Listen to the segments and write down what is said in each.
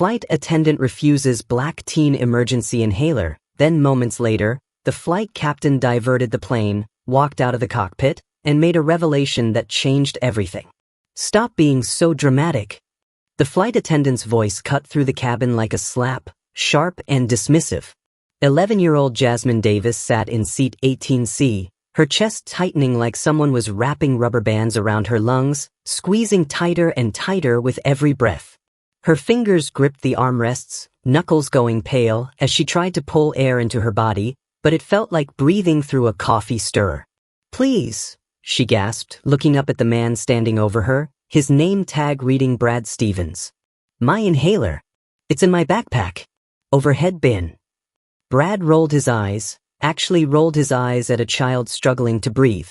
flight attendant refuses black teen emergency inhaler. Then moments later, the flight captain diverted the plane, walked out of the cockpit, and made a revelation that changed everything. "Stop being so dramatic." The flight attendant's voice cut through the cabin like a slap, sharp and dismissive. 11-year-old Jasmine Davis sat in seat 18C, her chest tightening like someone was wrapping rubber bands around her lungs, squeezing tighter and tighter with every breath. Her fingers gripped the armrests, knuckles going pale as she tried to pull air into her body, but it felt like breathing through a coffee stirrer. "Please," she gasped, looking up at the man standing over her, his name tag reading Brad Stevens. "My inhaler. It's in my backpack. Overhead bin." Brad rolled his eyes at a child struggling to breathe.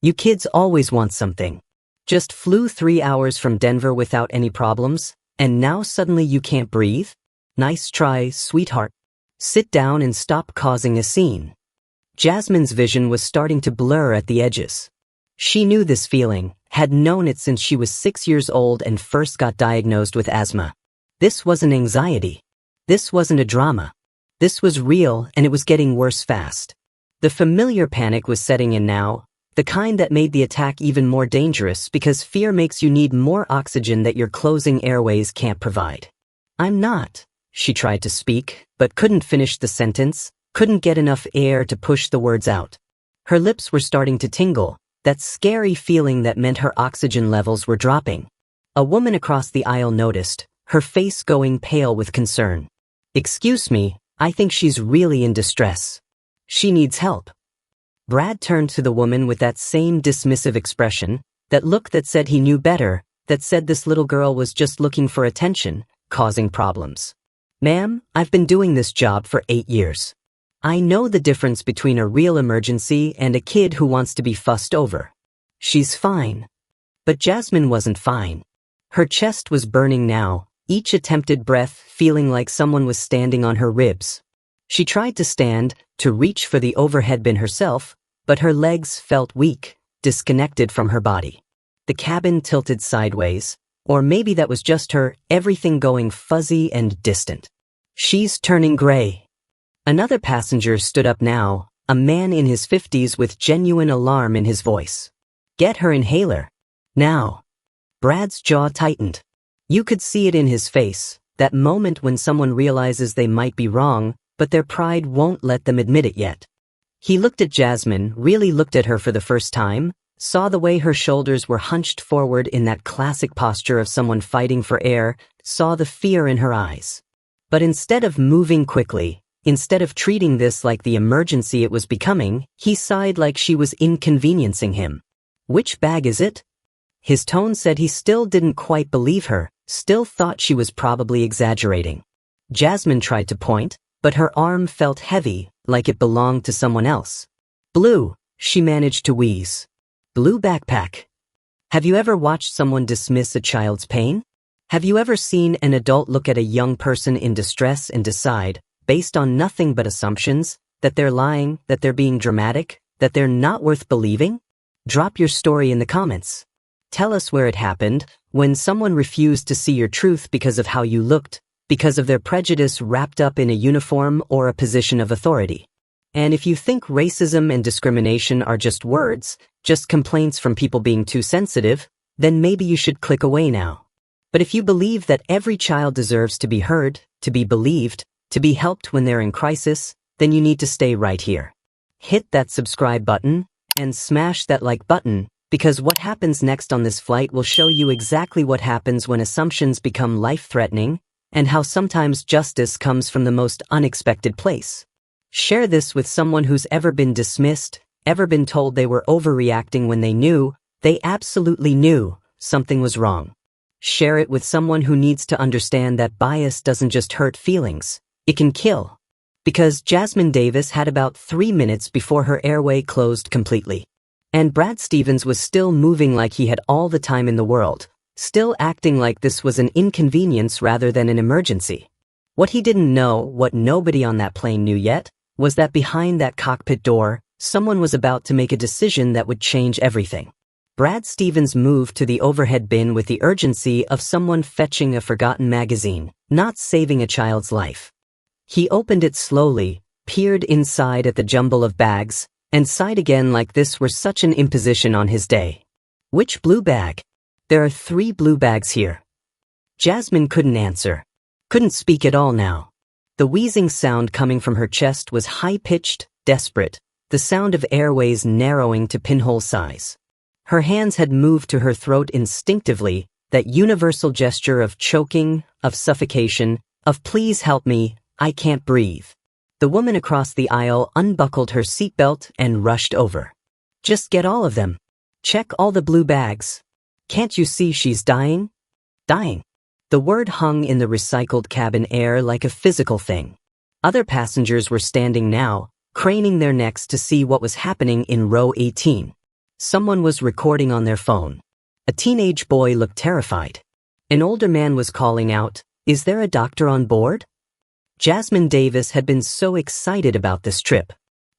"You kids always want something. Just flew 3 hours from Denver without any problems, and now suddenly you can't breathe? Nice try, sweetheart. Sit down and stop causing a scene." Jasmine's vision was starting to blur at the edges. She knew this feeling, had known it since she was 6 years old and first got diagnosed with asthma. This wasn't anxiety. This wasn't a drama. This was real, and it was getting worse fast. The familiar panic was setting in now, the kind that made the attack even more dangerous because fear makes you need more oxygen that your closing airways can't provide. "I'm not," she tried to speak, but couldn't finish the sentence, couldn't get enough air to push the words out. Her lips were starting to tingle, that scary feeling that meant her oxygen levels were dropping. A woman across the aisle noticed, her face going pale with concern. "Excuse me, I think she's really in distress. She needs help." Brad turned to the woman with that same dismissive expression, that look that said he knew better, that said this little girl was just looking for attention, causing problems. "Ma'am, I've been doing this job for 8 years. I know the difference between a real emergency and a kid who wants to be fussed over. She's fine." But Jasmine wasn't fine. Her chest was burning now, each attempted breath feeling like someone was standing on her ribs. She tried to stand, to reach for the overhead bin herself, but her legs felt weak, disconnected from her body. The cabin tilted sideways, or maybe that was just her, everything going fuzzy and distant. "She's turning gray." Another passenger stood up now, a man in his 50s with genuine alarm in his voice. "Get her inhaler. Now." Brad's jaw tightened. You could see it in his face, that moment when someone realizes they might be wrong, but their pride won't let them admit it yet. He looked at Jasmine, really looked at her for the first time, saw the way her shoulders were hunched forward in that classic posture of someone fighting for air, saw the fear in her eyes. But instead of moving quickly, instead of treating this like the emergency it was becoming, he sighed like she was inconveniencing him. "Which bag is it?" His tone said he still didn't quite believe her, still thought she was probably exaggerating. Jasmine tried to point, but her arm felt heavy, like it belonged to someone else. "Blue," she managed to wheeze. "Blue backpack." Have you ever watched someone dismiss a child's pain? Have you ever seen an adult look at a young person in distress and decide, based on nothing but assumptions, that they're lying, that they're being dramatic, that they're not worth believing? Drop your story in the comments. Tell us where it happened, when someone refused to see your truth because of how you looked, because of their prejudice wrapped up in a uniform or a position of authority. And if you think racism and discrimination are just words, just complaints from people being too sensitive, then maybe you should click away now. But if you believe that every child deserves to be heard, to be believed, to be helped when they're in crisis, then you need to stay right here. Hit that subscribe button and smash that like button, because what happens next on this flight will show you exactly what happens when assumptions become life-threatening, and how sometimes justice comes from the most unexpected place. Share this with someone who's ever been dismissed, ever been told they were overreacting when they absolutely knew, something was wrong. Share it with someone who needs to understand that bias doesn't just hurt feelings, it can kill. Because Jasmine Davis had about 3 minutes before her airway closed completely. And Brad Stevens was still moving like he had all the time in the world, still acting like this was an inconvenience rather than an emergency. What he didn't know, what nobody on that plane knew yet, was that behind that cockpit door, someone was about to make a decision that would change everything. Brad Stevens moved to the overhead bin with the urgency of someone fetching a forgotten magazine, not saving a child's life. He opened it slowly, peered inside at the jumble of bags, and sighed again like this were such an imposition on his day. Which blue bag? There are 3 blue bags here. Jasmine couldn't answer. Couldn't speak at all now. The wheezing sound coming from her chest was high-pitched, desperate, the sound of airways narrowing to pinhole size. Her hands had moved to her throat instinctively, that universal gesture of choking, of suffocation, of please help me, I can't breathe. The woman across the aisle unbuckled her seatbelt and rushed over. Just get all of them. Check all the blue bags. Can't you see she's dying? Dying. The word hung in the recycled cabin air like a physical thing. Other passengers were standing now, craning their necks to see what was happening in row 18. Someone was recording on their phone. A teenage boy looked terrified. An older man was calling out, "Is there a doctor on board?" Jasmine Davis had been so excited about this trip.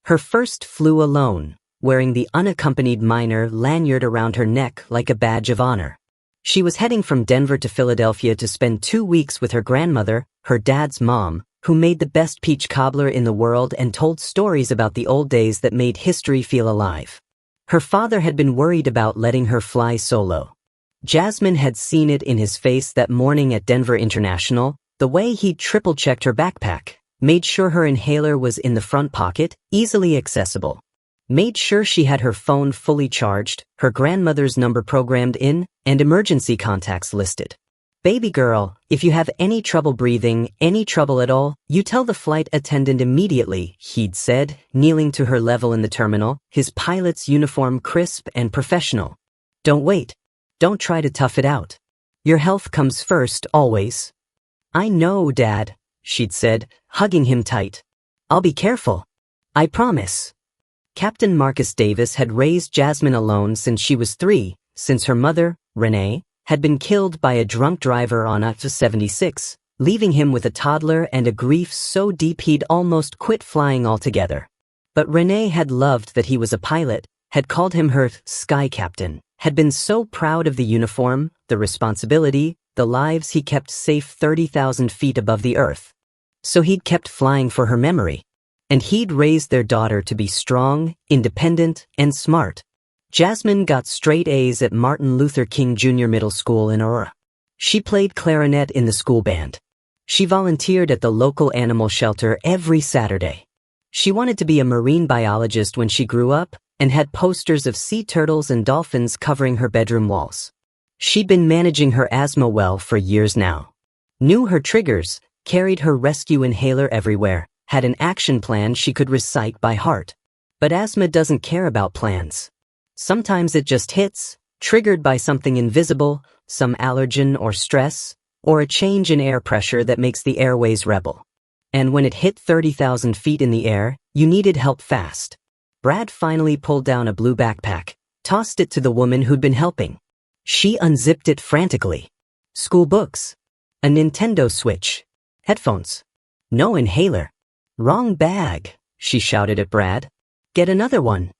Her first flew alone, wearing the unaccompanied minor lanyard around her neck like a badge of honor. She was heading from Denver to Philadelphia to spend 2 weeks with her grandmother, her dad's mom, who made the best peach cobbler in the world and told stories about the old days that made history feel alive. Her father had been worried about letting her fly solo. Jasmine had seen it in his face that morning at Denver International, the way he triple-checked her backpack, made sure her inhaler was in the front pocket, easily accessible. Made sure she had her phone fully charged, her grandmother's number programmed in, and emergency contacts listed. "Baby girl, if you have any trouble breathing, any trouble at all, you tell the flight attendant immediately," he'd said, kneeling to her level in the terminal, his pilot's uniform crisp and professional. "Don't wait. Don't try to tough it out. Your health comes first, always." "I know, Dad," she'd said, hugging him tight. "I'll be careful. I promise." Captain Marcus Davis had raised Jasmine alone since she was 3, since her mother, Renee, had been killed by a drunk driver on I-76, leaving him with a toddler and a grief so deep he'd almost quit flying altogether. But Renee had loved that he was a pilot, had called him her sky captain, had been so proud of the uniform, the responsibility, the lives he kept safe 30,000 feet above the earth. So he'd kept flying for her memory. And he'd raised their daughter to be strong, independent, and smart. Jasmine got straight A's at Martin Luther King Jr. Middle School in Aurora. She played clarinet in the school band. She volunteered at the local animal shelter every Saturday. She wanted to be a marine biologist when she grew up and had posters of sea turtles and dolphins covering her bedroom walls. She'd been managing her asthma well for years now. Knew her triggers, carried her rescue inhaler everywhere, had an action plan she could recite by heart. But asthma doesn't care about plans. Sometimes it just hits, triggered by something invisible, some allergen or stress, or a change in air pressure that makes the airways rebel. And when it hit 30,000 feet in the air, you needed help fast. Brad finally pulled down a blue backpack, tossed it to the woman who'd been helping. She unzipped it frantically. School books. A Nintendo Switch. Headphones. No inhaler. "Wrong bag," she shouted at Brad. "Get another one."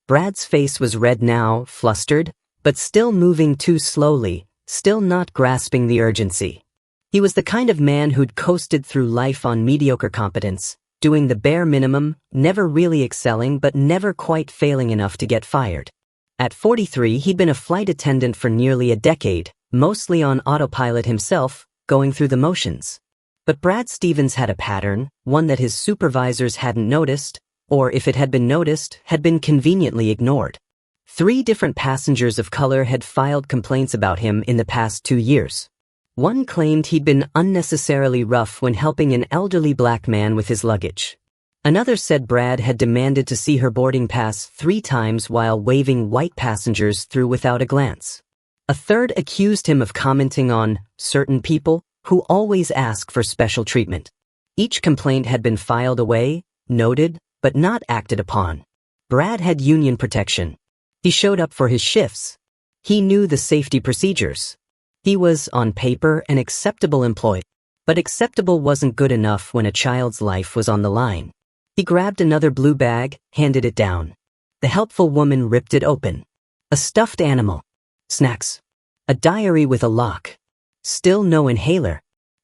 Brad's face was red now, flustered, but still moving too slowly, still not grasping the urgency. He was the kind of man who'd coasted through life on mediocre competence, doing the bare minimum, never really excelling but never quite failing enough to get fired. At 43, he'd been a flight attendant for nearly a decade, mostly on autopilot himself, going through the motions. But Brad Stevens had a pattern, one that his supervisors hadn't noticed, or if it had been noticed, had been conveniently ignored. 3 different passengers of color had filed complaints about him in the past 2 years. One claimed he'd been unnecessarily rough when helping an elderly black man with his luggage. Another said Brad had demanded to see her boarding pass 3 times while waving white passengers through without a glance. A third accused him of commenting on certain people who always ask for special treatment. Each complaint had been filed away, noted, but not acted upon. Brad had union protection. He showed up for his shifts. He knew the safety procedures. He was, on paper, an acceptable employee. But acceptable wasn't good enough when a child's life was on the line. He grabbed another blue bag, handed it down. The helpful woman ripped it open. A stuffed animal. Snacks. A diary with a lock. Still no inhaler.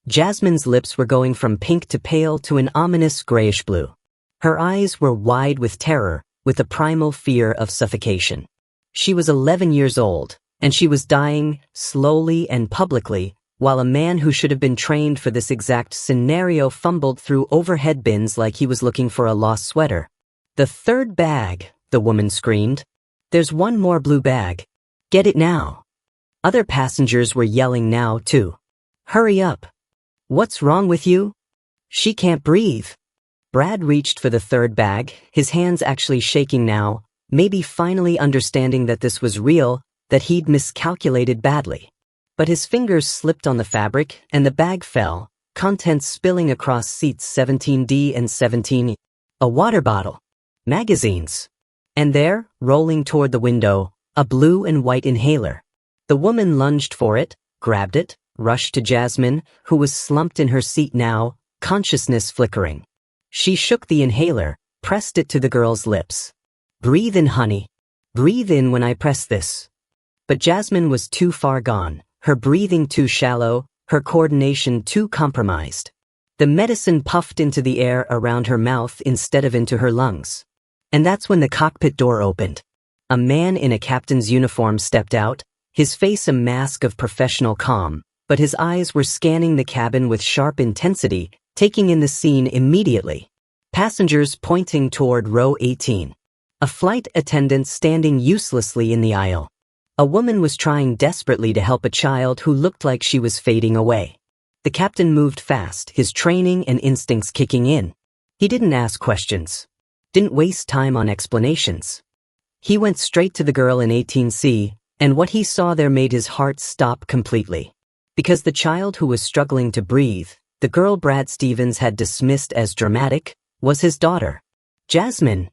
Jasmine's lips were going from pink to pale to an ominous grayish blue. Her eyes were wide with terror, with a primal fear of suffocation. She was 11 years old, and she was dying, slowly and publicly, while a man who should have been trained for this exact scenario fumbled through overhead bins like he was looking for a lost sweater. "The third bag," the woman screamed. "There's one more blue bag. Get it now." Other passengers were yelling now, too. "Hurry up. What's wrong with you? She can't breathe." Brad reached for the third bag, his hands actually shaking now, maybe finally understanding that this was real, that he'd miscalculated badly. But his fingers slipped on the fabric, and the bag fell, contents spilling across seats 17D and 17E. A water bottle. Magazines. And there, rolling toward the window, a blue and white inhaler. The woman lunged for it, grabbed it, rushed to Jasmine, who was slumped in her seat now, consciousness flickering. She shook the inhaler, pressed it to the girl's lips. "Breathe in, honey. Breathe in when I press this." But Jasmine was too far gone, her breathing too shallow, her coordination too compromised. The medicine puffed into the air around her mouth instead of into her lungs. And that's when the cockpit door opened. A man in a captain's uniform stepped out, his face a mask of professional calm, but his eyes were scanning the cabin with sharp intensity, taking in the scene immediately. Passengers pointing toward row 18. A flight attendant standing uselessly in the aisle. A woman was trying desperately to help a child who looked like she was fading away. The captain moved fast, his training and instincts kicking in. He didn't ask questions. Didn't waste time on explanations. He went straight to the girl in 18C, and what he saw there made his heart stop completely. Because the child who was struggling to breathe, the girl Brad Stevens had dismissed as dramatic, was his daughter. "Jasmine."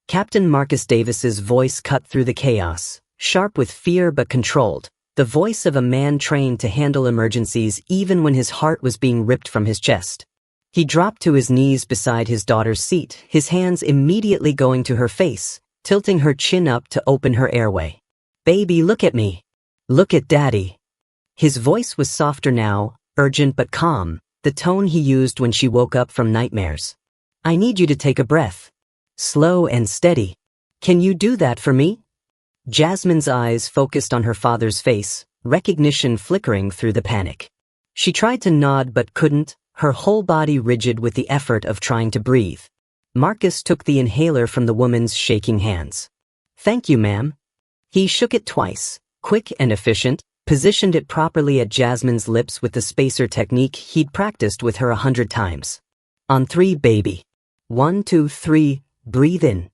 Captain Marcus Davis's voice cut through the chaos, sharp with fear but controlled, the voice of a man trained to handle emergencies even when his heart was being ripped from his chest. He dropped to his knees beside his daughter's seat, his hands immediately going to her face, tilting her chin up to open her airway. "Baby, look at me. Look at Daddy." His voice was softer now, urgent but calm, the tone he used when she woke up from nightmares. "I need you to take a breath. Slow and steady. Can you do that for me?" Jasmine's eyes focused on her father's face, recognition flickering through the panic. She tried to nod but couldn't, her whole body rigid with the effort of trying to breathe. Marcus took the inhaler from the woman's shaking hands. "Thank you, ma'am." He shook it twice, quick and efficient, positioned it properly at Jasmine's lips with the spacer technique he'd practiced with her 100 times. "On 3, baby. 1, 2, 3, breathe in."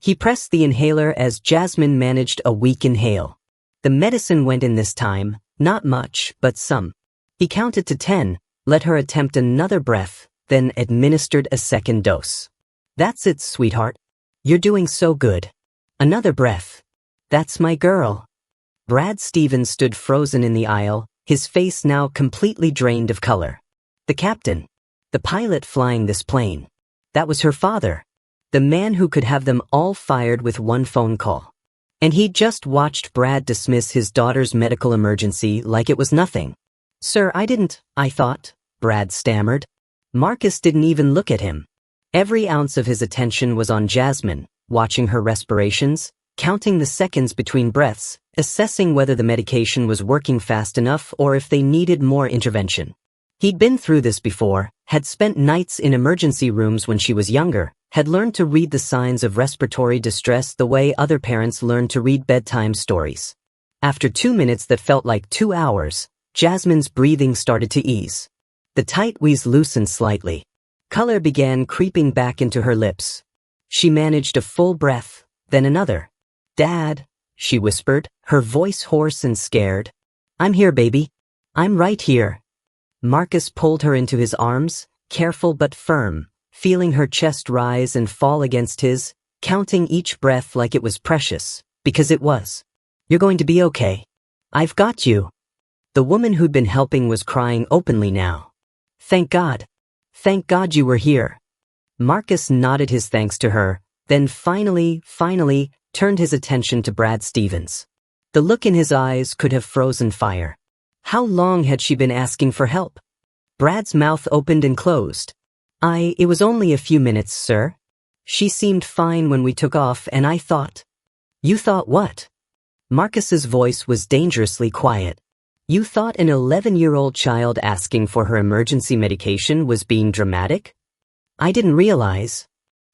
He pressed the inhaler as Jasmine managed a weak inhale. The medicine went in this time, not much, but some. He counted to 10, let her attempt another breath, then administered a second dose. "That's it, sweetheart. You're doing so good. Another breath. That's my girl." Brad Stevens stood frozen in the aisle, his face now completely drained of color. The captain. The pilot flying this plane. That was her father. The man who could have them all fired with one phone call. And he'd just watched Brad dismiss his daughter's medical emergency like it was nothing. "Sir, I thought," Brad stammered. Marcus didn't even look at him. Every ounce of his attention was on Jasmine, watching her respirations, counting the seconds between breaths, assessing whether the medication was working fast enough or if they needed more intervention. He'd been through this before, had spent nights in emergency rooms when she was younger, had learned to read the signs of respiratory distress the way other parents learned to read bedtime stories. After 2 minutes that felt like 2 hours, Jasmine's breathing started to ease. The tight wheeze loosened slightly. Color began creeping back into her lips. She managed a full breath, then another. "Dad," she whispered, her voice hoarse and scared. "I'm here, baby. I'm right here." Marcus pulled her into his arms, careful but firm, feeling her chest rise and fall against his, counting each breath like it was precious, because it was. "You're going to be okay. I've got you." The woman who'd been helping was crying openly now. "Thank God. Thank God you were here." Marcus nodded his thanks to her, then finally, turned his attention to Brad Stevens. The look in his eyes could have frozen fire. How long had she been asking for help? Brad's mouth opened and closed. It was only a few minutes, sir. She seemed fine when we took off, and I thought. You thought what? Marcus's voice was dangerously quiet. You thought an 11-year-old child asking for her emergency medication was being dramatic? I didn't realize.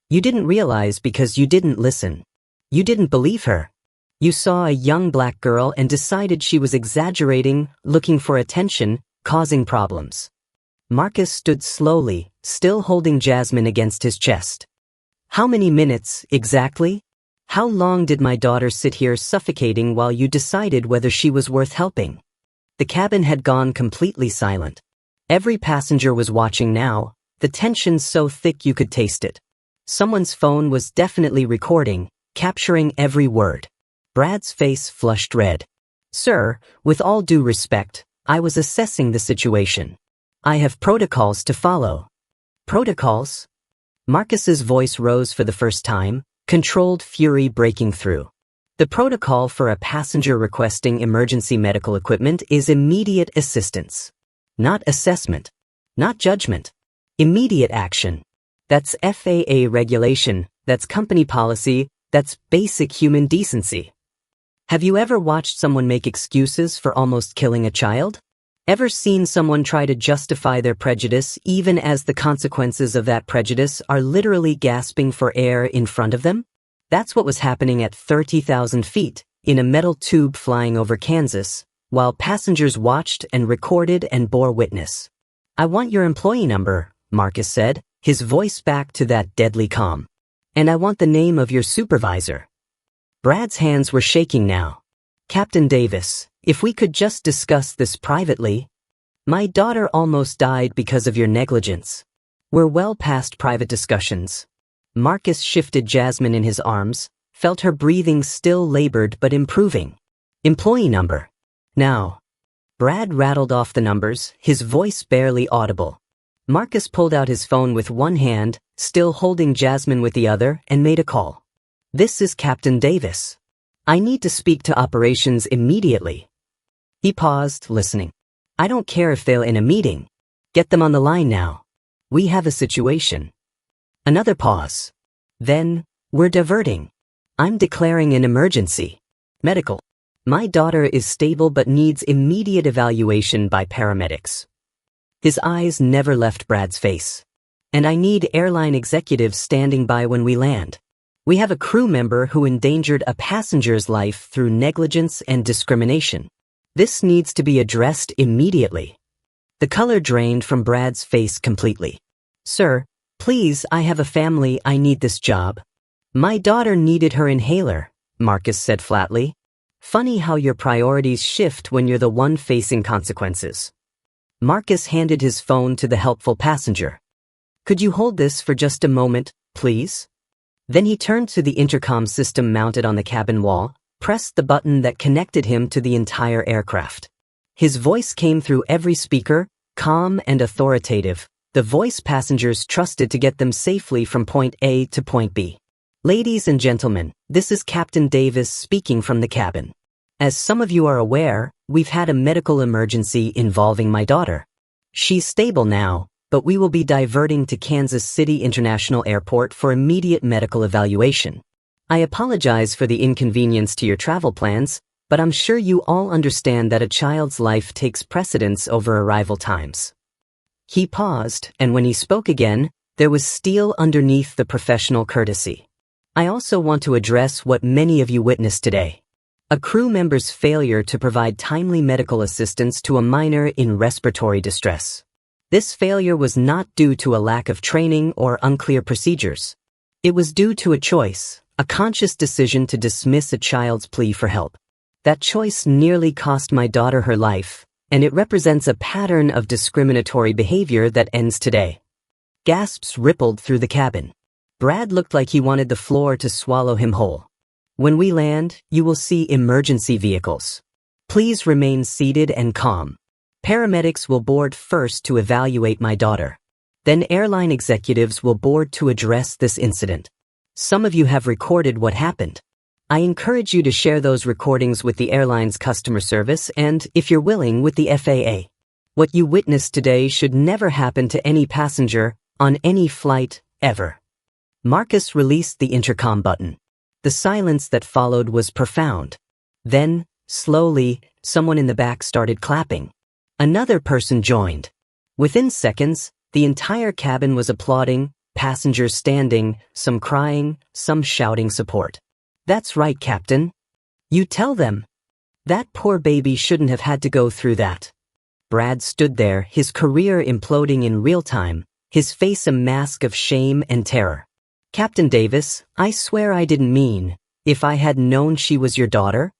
You didn't realize because you didn't listen. You didn't believe her. You saw a young black girl and decided she was exaggerating, looking for attention, causing problems. Marcus stood slowly, still holding Jasmine against his chest. How many minutes, exactly? How long did my daughter sit here suffocating while you decided whether she was worth helping? The cabin had gone completely silent. Every passenger was watching now, the tension so thick you could taste it. Someone's phone was definitely recording, capturing every word. Brad's face flushed red. Sir, with all due respect, I was assessing the situation. I have protocols to follow. Protocols? Marcus's voice rose for the first time, controlled fury breaking through. The protocol for a passenger requesting emergency medical equipment is immediate assistance. Not assessment. Not judgment. Immediate action. That's FAA regulation, that's company policy, that's basic human decency. Have you ever watched someone make excuses for almost killing a child? Ever seen someone try to justify their prejudice even as the consequences of that prejudice are literally gasping for air in front of them? That's what was happening at 30,000 feet, in a metal tube flying over Kansas, while passengers watched and recorded and bore witness. I want your employee number, Marcus said, his voice back to that deadly calm. And I want the name of your supervisor. Brad's hands were shaking now. Captain Davis, if we could just discuss this privately. My daughter almost died because of your negligence. We're well past private discussions. Marcus shifted Jasmine in his arms, felt her breathing still labored but improving. Employee number. Now. Brad rattled off the numbers, his voice barely audible. Marcus pulled out his phone with one hand, still holding Jasmine with the other, and made a call. This is Captain Davis. I need to speak to operations immediately. He paused, listening. I don't care if they're in a meeting. Get them on the line now. We have a situation. Another pause. Then, we're diverting. I'm declaring an emergency. Medical. My daughter is stable but needs immediate evaluation by paramedics. His eyes never left Brad's face. And I need airline executives standing by when we land. We have a crew member who endangered a passenger's life through negligence and discrimination. This needs to be addressed immediately. The color drained from Brad's face completely. Sir, please, I have a family, I need this job. My daughter needed her inhaler, Marcus said flatly. Funny how your priorities shift when you're the one facing consequences. Marcus handed his phone to the helpful passenger. Could you hold this for just a moment, please? Then he turned to the intercom system mounted on the cabin wall, pressed the button that connected him to the entire aircraft. His voice came through every speaker, calm and authoritative, the voice passengers trusted to get them safely from point A to point B. Ladies and gentlemen, this is Captain Davis speaking from the cabin. As some of you are aware, we've had a medical emergency involving my daughter. She's stable now, but we will be diverting to Kansas City International Airport for immediate medical evaluation. I apologize for the inconvenience to your travel plans, but I'm sure you all understand that a child's life takes precedence over arrival times. He paused, and when he spoke again, there was steel underneath the professional courtesy. I also want to address what many of you witnessed today. A crew member's failure to provide timely medical assistance to a minor in respiratory distress. This failure was not due to a lack of training or unclear procedures. It was due to a choice, a conscious decision to dismiss a child's plea for help. That choice nearly cost my daughter her life, and it represents a pattern of discriminatory behavior that ends today. Gasps rippled through the cabin. Brad looked like he wanted the floor to swallow him whole. When we land, you will see emergency vehicles. Please remain seated and calm. Paramedics will board first to evaluate my daughter. Then airline executives will board to address this incident. Some of you have recorded what happened. I encourage you to share those recordings with the airline's customer service and, if you're willing, with the FAA. What you witnessed today should never happen to any passenger on any flight, ever. Marcus released the intercom button. The silence that followed was profound. Then, slowly, someone in the back started clapping. Another person joined. Within seconds, the entire cabin was applauding, passengers standing, some crying, some shouting support. That's right, Captain. You tell them. That poor baby shouldn't have had to go through that. Brad stood there, his career imploding in real time, his face a mask of shame and terror. Captain Davis, I swear I didn't mean, if I had known she was your daughter?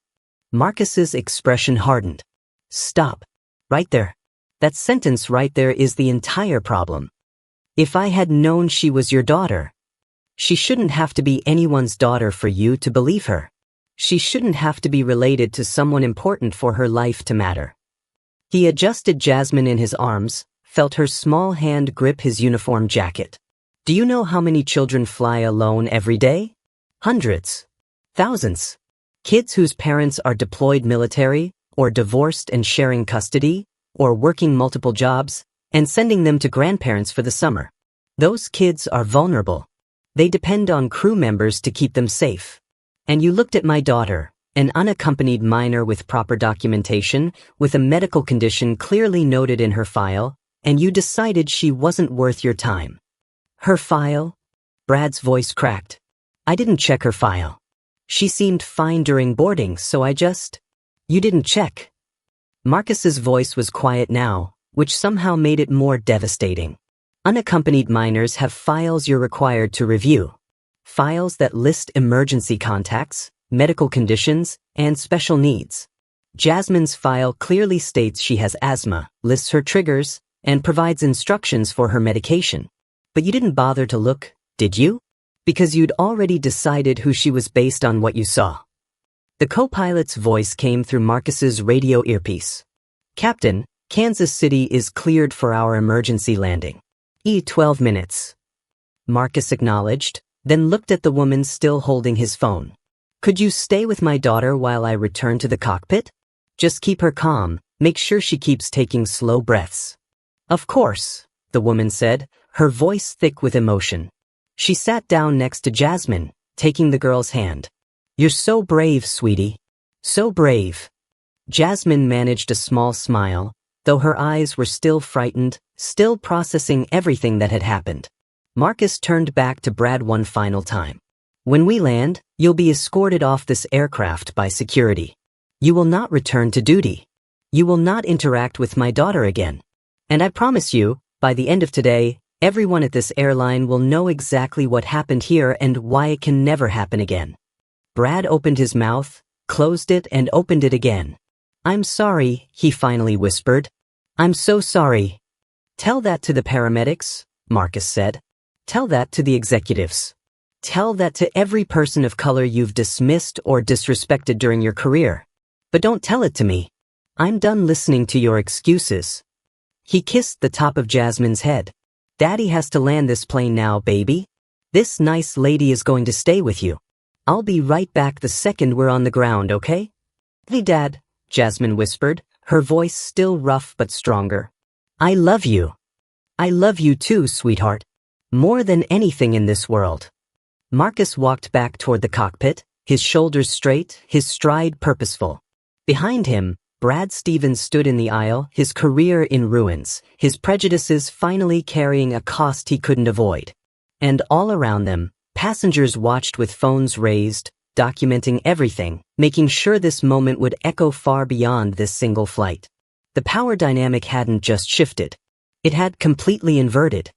Marcus's expression hardened. Stop. Right there. That sentence right there is the entire problem. If I had known she was your daughter. She shouldn't have to be anyone's daughter for you to believe her. She shouldn't have to be related to someone important for her life to matter. He adjusted Jasmine in his arms, felt her small hand grip his uniform jacket. Do you know how many children fly alone every day? Hundreds. Thousands. Kids whose parents are deployed military, or divorced and sharing custody, or working multiple jobs, and sending them to grandparents for the summer. Those kids are vulnerable. They depend on crew members to keep them safe. And you looked at my daughter, an unaccompanied minor with proper documentation, with a medical condition clearly noted in her file, and you decided she wasn't worth your time. Her file? Brad's voice cracked. I didn't check her file. She seemed fine during boarding, so I just... You didn't check. Marcus's voice was quiet now, which somehow made it more devastating. Unaccompanied minors have files you're required to review. Files that list emergency contacts, medical conditions, and special needs. Jasmine's file clearly states she has asthma, lists her triggers, and provides instructions for her medication. But you didn't bother to look, did you? Because you'd already decided who she was based on what you saw. The co-pilot's voice came through Marcus's radio earpiece. Captain, Kansas City is cleared for our emergency landing. 12 minutes. Marcus acknowledged, then looked at the woman still holding his phone. Could you stay with my daughter while I return to the cockpit? Just keep her calm, make sure she keeps taking slow breaths. Of course, the woman said, her voice thick with emotion. She sat down next to Jasmine, taking the girl's hand. You're so brave, sweetie. So brave. Jasmine managed a small smile, though her eyes were still frightened, still processing everything that had happened. Marcus turned back to Brad one final time. When we land, you'll be escorted off this aircraft by security. You will not return to duty. You will not interact with my daughter again. And I promise you, by the end of today, everyone at this airline will know exactly what happened here and why it can never happen again. Brad opened his mouth, closed it, and opened it again. I'm sorry, he finally whispered. I'm so sorry. Tell that to the paramedics, Marcus said. Tell that to the executives. Tell that to every person of color you've dismissed or disrespected during your career. But don't tell it to me. I'm done listening to your excuses. He kissed the top of Jasmine's head. Daddy has to land this plane now, baby. This nice lady is going to stay with you. I'll be right back the second we're on the ground, okay? Hey, Dad, Jasmine whispered, her voice still rough but stronger. I love you. I love you too, sweetheart. More than anything in this world. Marcus walked back toward the cockpit, his shoulders straight, his stride purposeful. Behind him, Brad Stevens stood in the aisle, his career in ruins, his prejudices finally carrying a cost he couldn't avoid. And all around them, passengers watched with phones raised, documenting everything, making sure this moment would echo far beyond this single flight. The power dynamic hadn't just shifted. It had completely inverted.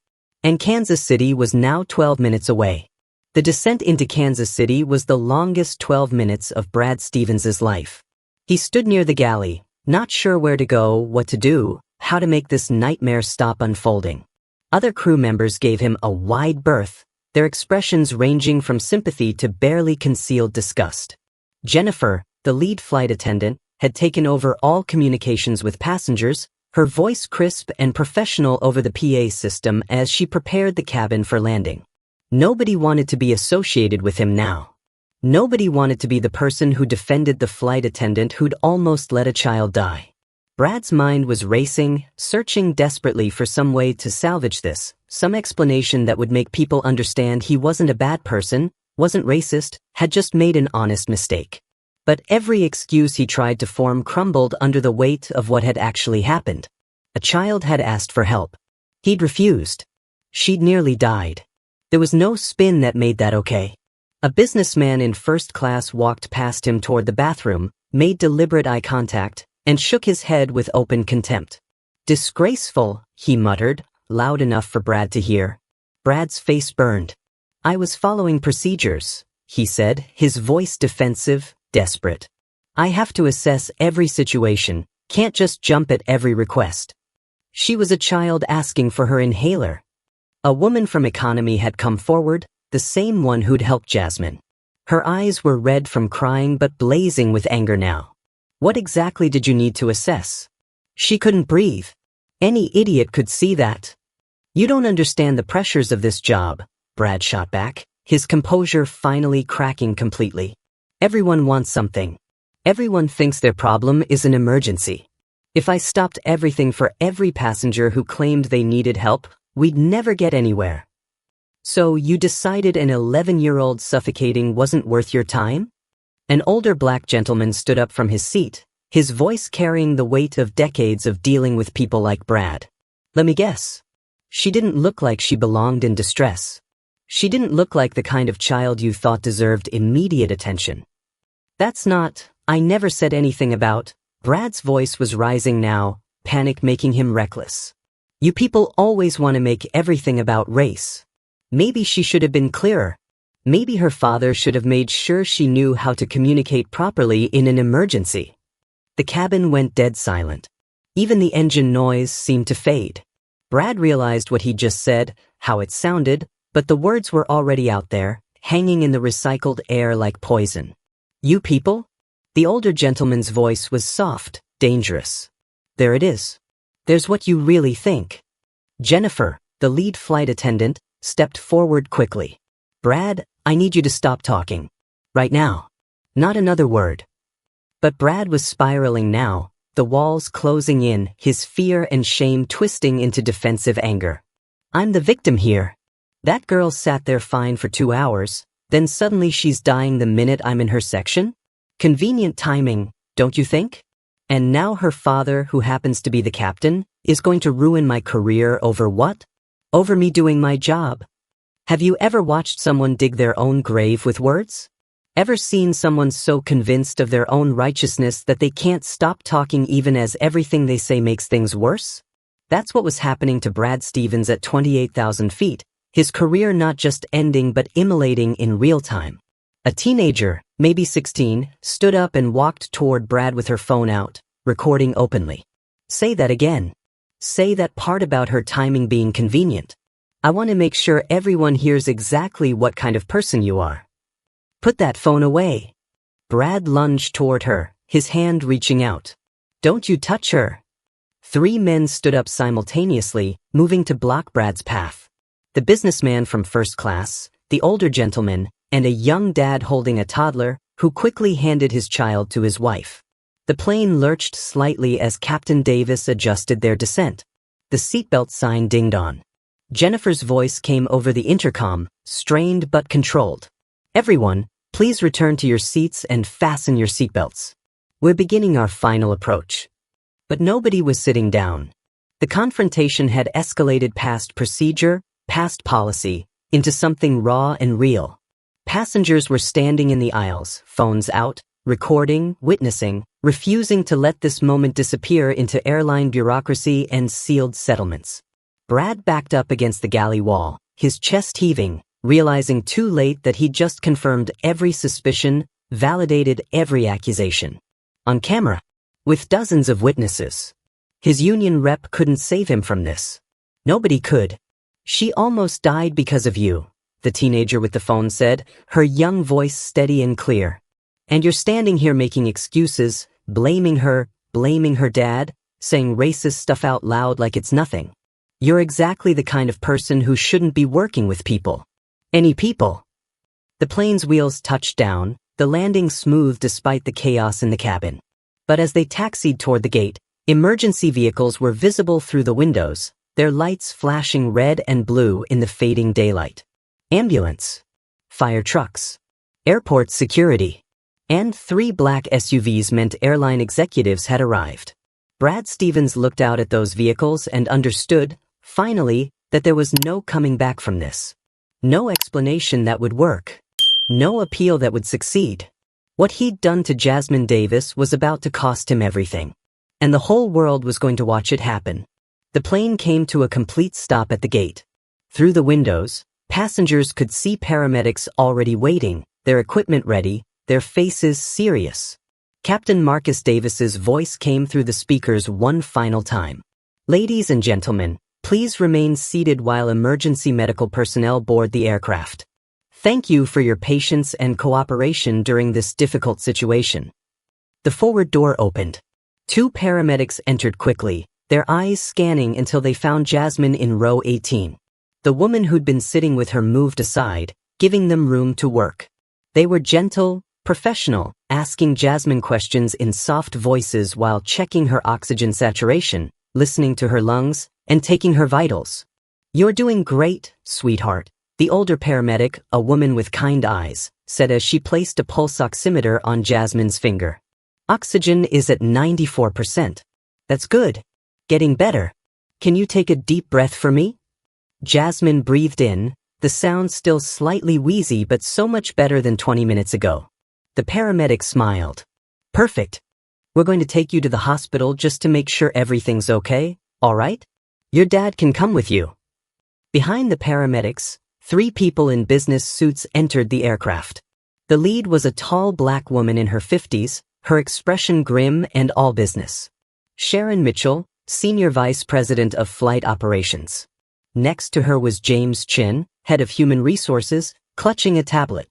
And Kansas City was now 12 minutes away. The descent into Kansas City was the longest 12 minutes of Brad Stevens' life. He stood near the galley, not sure where to go, what to do, how to make this nightmare stop unfolding. Other crew members gave him a wide berth, their expressions ranging from sympathy to barely concealed disgust. Jennifer, the lead flight attendant, had taken over all communications with passengers, her voice crisp and professional over the PA system as she prepared the cabin for landing. Nobody wanted to be associated with him now. Nobody wanted to be the person who defended the flight attendant who'd almost let a child die. Brad's mind was racing, searching desperately for some way to salvage this, some explanation that would make people understand he wasn't a bad person, wasn't racist, had just made an honest mistake. But every excuse he tried to form crumbled under the weight of what had actually happened. A child had asked for help. He'd refused. She'd nearly died. There was no spin that made that okay. A businessman in first class walked past him toward the bathroom, made deliberate eye contact, and shook his head with open contempt. "Disgraceful," he muttered, loud enough for Brad to hear. Brad's face burned. "I was following procedures," he said, his voice defensive, desperate. "I have to assess every situation, can't just jump at every request." She was a child asking for her inhaler. A woman from economy had come forward, the same one who'd helped Jasmine. Her eyes were red from crying but blazing with anger now. What exactly did you need to assess? She couldn't breathe. Any idiot could see that. "You don't understand the pressures of this job," Brad shot back, his composure finally cracking completely. "Everyone wants something. Everyone thinks their problem is an emergency. If I stopped everything for every passenger who claimed they needed help, we'd never get anywhere. So you decided an 11-year-old suffocating wasn't worth your time?" An older black gentleman stood up from his seat, his voice carrying the weight of decades of dealing with people like Brad. "Let me guess. She didn't look like she belonged in distress. She didn't look like the kind of child you thought deserved immediate attention." "That's not, I never said anything about." Brad's voice was rising now, panic making him reckless. "You people always want to make everything about race. Maybe she should have been clearer. Maybe her father should have made sure she knew how to communicate properly in an emergency." The cabin went dead silent. Even the engine noise seemed to fade. Brad realized what he'd just said, how it sounded, but the words were already out there, hanging in the recycled air like poison. "You people?" The older gentleman's voice was soft, dangerous. "There it is. There's what you really think." Jennifer, the lead flight attendant, stepped forward quickly. "Brad, I need you to stop talking. Right now. Not another word." But Brad was spiraling now, the walls closing in, his fear and shame twisting into defensive anger. "I'm the victim here. That girl sat there fine for 2 hours, then suddenly she's dying the minute I'm in her section? Convenient timing, don't you think? And now her father, who happens to be the captain, is going to ruin my career over what? Over me doing my job. Have you ever watched someone dig their own grave with words? Ever seen someone so convinced of their own righteousness that they can't stop talking even as everything they say makes things worse?" That's what was happening to Brad Stevens at 28,000 feet, his career not just ending but immolating in real time. A teenager, maybe 16, stood up and walked toward Brad with her phone out, recording openly. "Say that again. Say that part about her timing being convenient. I want to make sure everyone hears exactly what kind of person you are. Put that phone away." Brad lunged toward her, his hand reaching out. "Don't you touch her." 3 men stood up simultaneously, moving to block Brad's path. The businessman from first class, the older gentleman, and a young dad holding a toddler, who quickly handed his child to his wife. The plane lurched slightly as Captain Davis adjusted their descent. The seatbelt sign dinged on. Jennifer's voice came over the intercom, strained but controlled. "Everyone, please return to your seats and fasten your seatbelts. We're beginning our final approach." But nobody was sitting down. The confrontation had escalated past procedure, past policy, into something raw and real. Passengers were standing in the aisles, phones out, recording, witnessing, refusing to let this moment disappear into airline bureaucracy and sealed settlements. Brad backed up against the galley wall, his chest heaving, realizing too late that he'd just confirmed every suspicion, validated every accusation. On camera, with dozens of witnesses. His union rep couldn't save him from this. Nobody could. "She almost died because of you," the teenager with the phone said, her young voice steady and clear. "And you're standing here making excuses, blaming her dad, saying racist stuff out loud like it's nothing. You're exactly the kind of person who shouldn't be working with people. Any people." The plane's wheels touched down, the landing smooth despite the chaos in the cabin. But as they taxied toward the gate, emergency vehicles were visible through the windows, their lights flashing red and blue in the fading daylight. Ambulance, fire trucks, airport security, and 3 black SUVs meant airline executives had arrived. Brad Stevens looked out at those vehicles and understood, finally, that there was no coming back from this. No explanation that would work. No appeal that would succeed. What he'd done to Jasmine Davis was about to cost him everything. And the whole world was going to watch it happen. The plane came to a complete stop at the gate. Through the windows, passengers could see paramedics already waiting, their equipment ready, their faces serious. Captain Marcus Davis's voice came through the speakers one final time. "Ladies and gentlemen, please remain seated while emergency medical personnel board the aircraft. Thank you for your patience and cooperation during this difficult situation." The forward door opened. 2 paramedics entered quickly, their eyes scanning until they found Jasmine in row 18. The woman who'd been sitting with her moved aside, giving them room to work. They were gentle, professional, asking Jasmine questions in soft voices while checking her oxygen saturation, listening to her lungs, and taking her vitals. "You're doing great, sweetheart," the older paramedic, a woman with kind eyes, said as she placed a pulse oximeter on Jasmine's finger. "Oxygen is at 94%. That's good. Getting better. Can you take a deep breath for me?" Jasmine breathed in, the sound still slightly wheezy but so much better than 20 minutes ago. The paramedic smiled. "Perfect. We're going to take you to the hospital just to make sure everything's okay, all right? Your dad can come with you." Behind the paramedics, 3 people in business suits entered the aircraft. The lead was a tall black woman in her 50s, her expression grim and all business. Sharon Mitchell, Senior Vice President of Flight Operations. Next to her was James Chin, Head of Human Resources, clutching a tablet.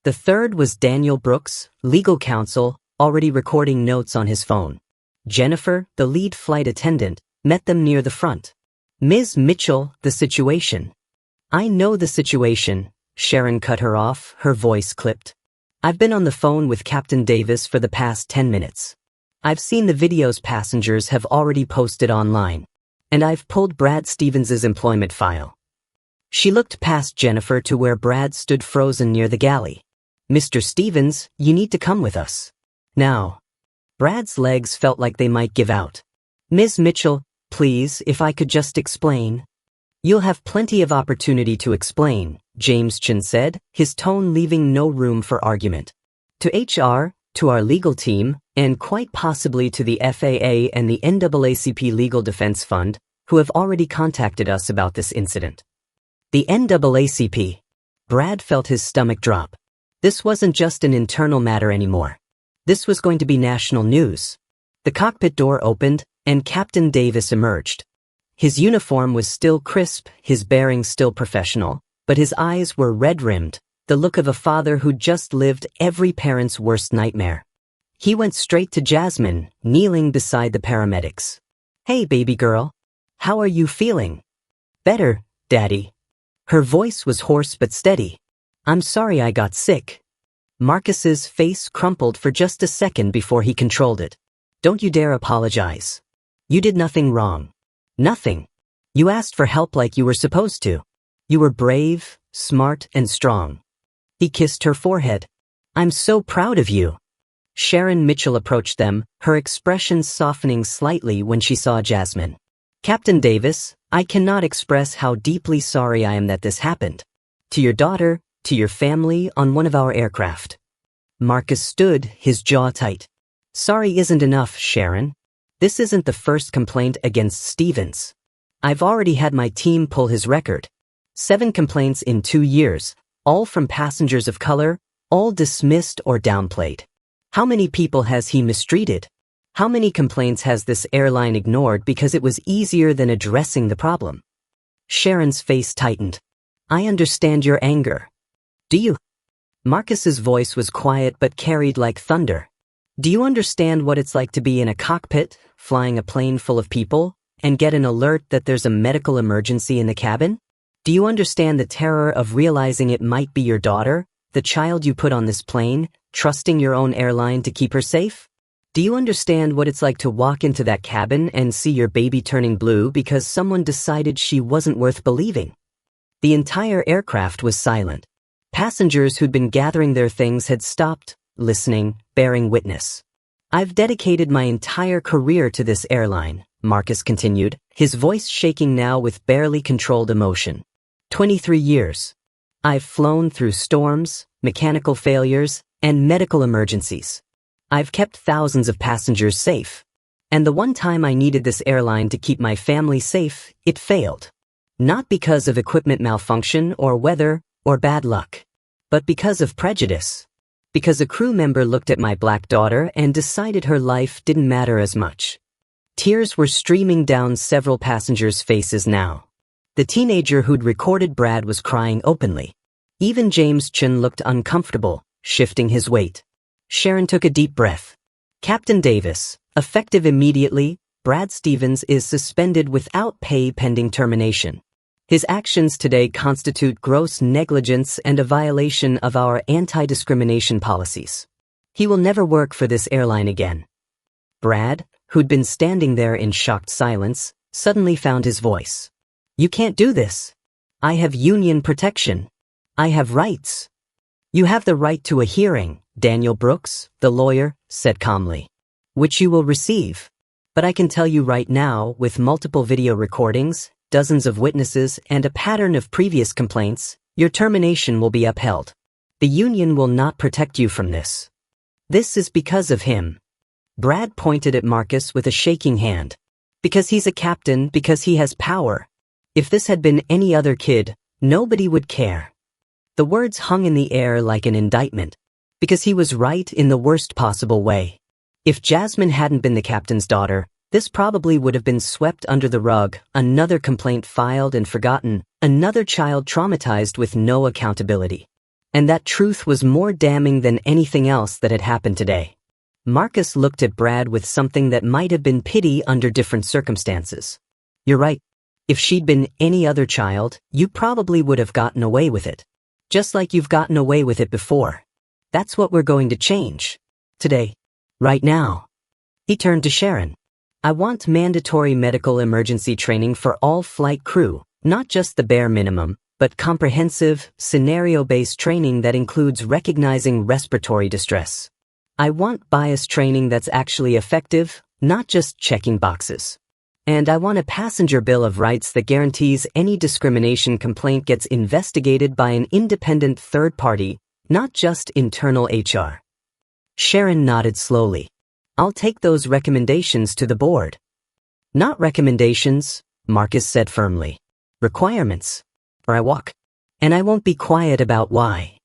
The third was Daniel Brooks, Legal Counsel, already recording notes on his phone. Jennifer, the lead flight attendant, met them near the front. "Ms. Mitchell, the situation." "I know the situation," Sharon cut her off, her voice clipped. "I've been on the phone with Captain Davis for the past 10 minutes. I've seen the videos passengers have already posted online. And I've pulled Brad Stevens's employment file." She looked past Jennifer to where Brad stood frozen near the galley. "Mr. Stevens, you need to come with us. Now." Brad's legs felt like they might give out. "Ms. Mitchell, please, if I could just explain." "You'll have plenty of opportunity to explain," James Chin said, his tone leaving no room for argument. "To HR, to our legal team, and quite possibly to the FAA and the NAACP Legal Defense Fund, who have already contacted us about this incident." The NAACP. Brad felt his stomach drop. This wasn't just an internal matter anymore. This was going to be national news. The cockpit door opened, and Captain Davis emerged. His uniform was still crisp, his bearings still professional, but his eyes were red-rimmed, the look of a father who'd just lived every parent's worst nightmare. He went straight to Jasmine, kneeling beside the paramedics. "Hey, baby girl. How are you feeling?" "Better, Daddy." Her voice was hoarse but steady. "I'm sorry I got sick." Marcus's face crumpled for just a second before he controlled it. "Don't you dare apologize. You did nothing wrong. Nothing. You asked for help like you were supposed to. You were brave, smart, and strong." He kissed her forehead. "I'm so proud of you." Sharon Mitchell approached them, her expression softening slightly when she saw Jasmine. "Captain Davis, I cannot express how deeply sorry I am that this happened. To your daughter, to your family on one of our aircraft." Marcus stood, his jaw tight. "Sorry isn't enough, Sharon. This isn't the first complaint against Stevens. I've already had my team pull his record. 7 complaints in 2 years, all from passengers of color, all dismissed or downplayed. How many people has he mistreated? How many complaints has this airline ignored because it was easier than addressing the problem?" Sharon's face tightened. "I understand your anger. Do you?" Marcus's voice was quiet but carried like thunder. "Do you understand what it's like to be in a cockpit, flying a plane full of people, and get an alert that there's a medical emergency in the cabin? Do you understand the terror of realizing it might be your daughter, The child you put on this plane, trusting your own airline to keep her safe? Do you understand what it's like to walk into that cabin and see your baby turning blue because someone decided she wasn't worth believing? The entire aircraft was silent. Passengers who'd been gathering their things had stopped, listening, bearing witness. I've dedicated my entire career to this airline, Marcus continued, his voice shaking now with barely controlled emotion. 23 years. I've flown through storms, mechanical failures, and medical emergencies. I've kept thousands of passengers safe. And the one time I needed this airline to keep my family safe, it failed. Not because of equipment malfunction or weather or bad luck, but because of prejudice. Because a crew member looked at my black daughter and decided her life didn't matter as much. Tears were streaming down several passengers' faces now. The teenager who'd recorded Brad was crying openly. Even James' chin looked uncomfortable, shifting his weight. Sharon took a deep breath. Captain Davis, effective immediately, Brad Stevens is suspended without pay pending termination. His actions today constitute gross negligence and a violation of our anti-discrimination policies. He will never work for this airline again. Brad, who'd been standing there in shocked silence, suddenly found his voice. You can't do this. I have union protection. I have rights. You have the right to a hearing, Daniel Brooks, the lawyer, said calmly. Which you will receive. But I can tell you right now, with multiple video recordings, dozens of witnesses, and a pattern of previous complaints, your termination will be upheld. The union will not protect you from this. This is because of him. Brad pointed at Marcus with a shaking hand. Because he's a captain, because he has power. If this had been any other kid, nobody would care. The words hung in the air like an indictment. Because he was right in the worst possible way. If Jasmine hadn't been the captain's daughter, this probably would have been swept under the rug, another complaint filed and forgotten, another child traumatized with no accountability. And that truth was more damning than anything else that had happened today. Marcus looked at Brad with something that might have been pity under different circumstances. You're right. If she'd been any other child, you probably would have gotten away with it. Just like you've gotten away with it before. That's what we're going to change. Today. Right now. He turned to Sharon. I want mandatory medical emergency training for all flight crew, not just the bare minimum, but comprehensive, scenario-based training that includes recognizing respiratory distress. I want bias training that's actually effective, not just checking boxes. And I want a passenger bill of rights that guarantees any discrimination complaint gets investigated by an independent third party, not just internal HR. Sharon nodded slowly. I'll take those recommendations to the board. Not recommendations, Marcus said firmly. Requirements. Or I walk. And I won't be quiet about why.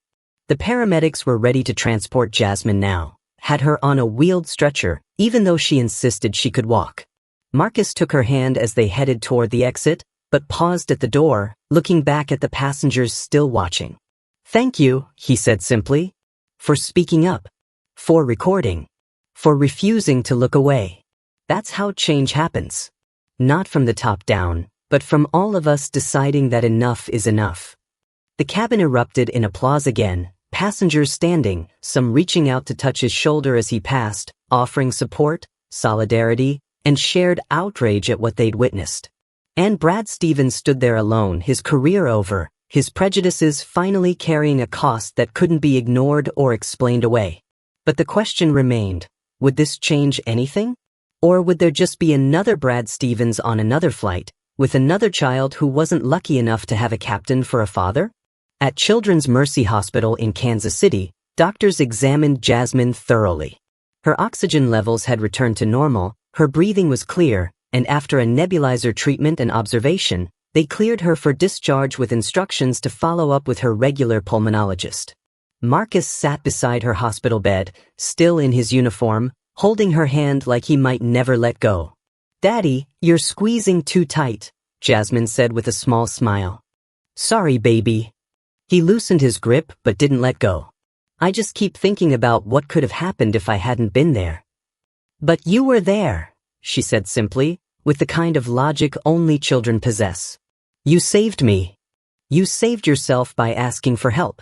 The paramedics were ready to transport Jasmine now, had her on a wheeled stretcher, even though she insisted she could walk. Marcus took her hand as they headed toward the exit, but paused at the door, looking back at the passengers still watching. Thank you, he said simply. For speaking up. For recording. For refusing to look away. That's how change happens. Not from the top down, but from all of us deciding that enough is enough. The cabin erupted in applause again, passengers standing, some reaching out to touch his shoulder as he passed, offering support, solidarity, and shared outrage at what they'd witnessed. And Brad Stevens stood there alone, his career over, his prejudices finally carrying a cost that couldn't be ignored or explained away. But the question remained. Would this change anything? Or would there just be another Brad Stevens on another flight, with another child who wasn't lucky enough to have a captain for a father? At Children's Mercy Hospital in Kansas City, doctors examined Jasmine thoroughly. Her oxygen levels had returned to normal, her breathing was clear, and after a nebulizer treatment and observation, they cleared her for discharge with instructions to follow up with her regular pulmonologist. Marcus sat beside her hospital bed, still in his uniform, holding her hand like he might never let go. Daddy, you're squeezing too tight, Jasmine said with a small smile. Sorry, baby. He loosened his grip but didn't let go. I just keep thinking about what could have happened if I hadn't been there. But you were there, she said simply, with the kind of logic only children possess. You saved me. You saved yourself by asking for help.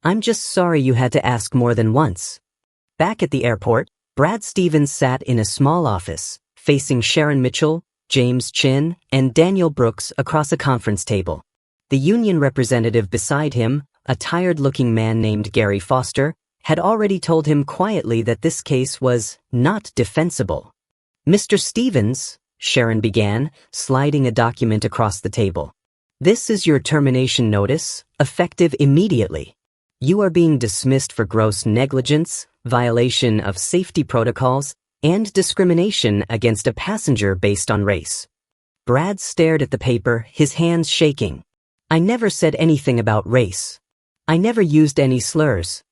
I'm just sorry you had to ask more than once. Back at the airport, Brad Stevens sat in a small office, facing Sharon Mitchell, James Chin, and Daniel Brooks across a conference table. The union representative beside him, a tired-looking man named Gary Foster, had already told him quietly that this case was not defensible. Mr. Stevens, Sharon began, sliding a document across the table. This is your termination notice, effective immediately. You are being dismissed for gross negligence, violation of safety protocols, and discrimination against a passenger based on race. Brad stared at the paper, his hands shaking. I never said anything about race. I never used any slurs.